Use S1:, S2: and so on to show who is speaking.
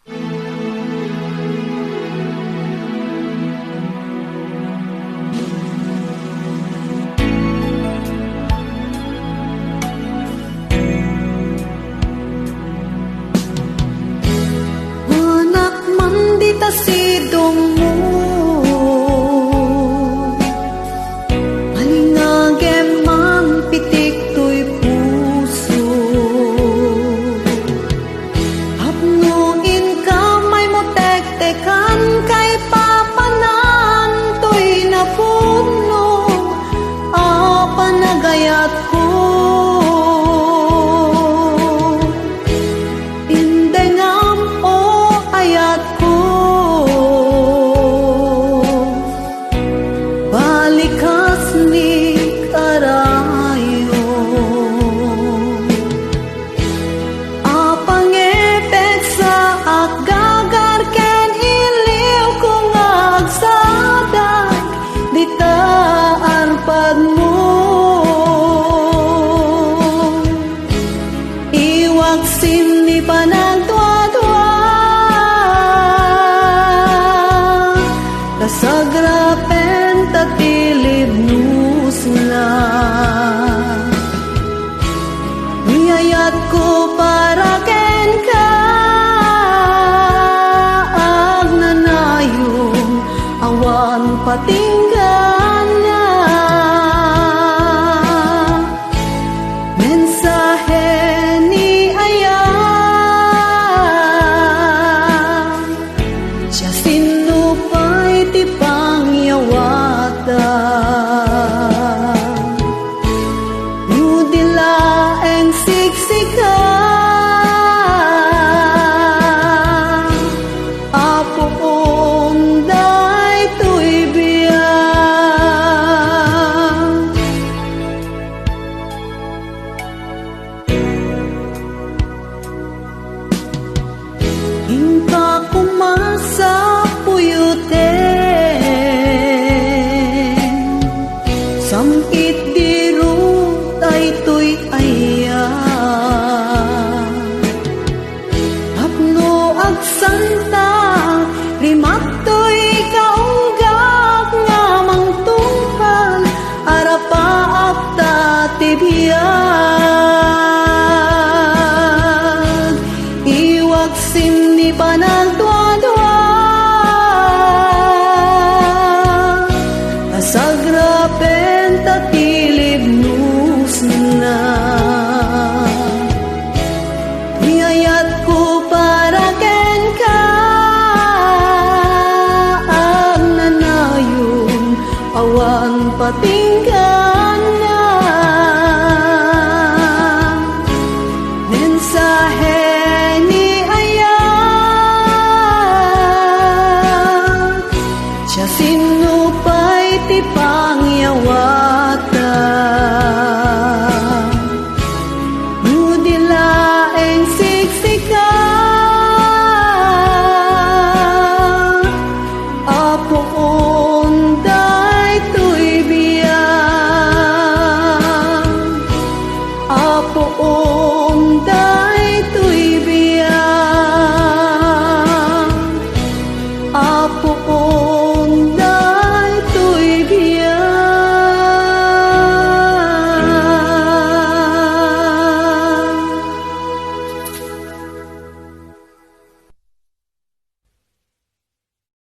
S1: Anak man di ta sidong mo, malingagem man pitik to'y puso. Apnuin ka may mo tek-tekan kay papanan to'y napuno, apanagayat ko. Indengam o ayat ko, balikas ni karayo. Apang epek sa agagar ken iliw kong agsadag, di ta arpad mo. Iwaksim ni panagdwa-dwa, kasagrapen tatilid nusla. Niyayat ko para ken ka, agnanayong awan patinggan na. Mensahe ni Ayang, siya sinupay ti pangyawata. Nudila eng siksika, apo onday to'y biyang. Ingka kumasa puyuten, samkit dirut ay to'y aya. Apno agsanta, rimat to'y kaunggap nga mangtungkal, arapa apta ti biya.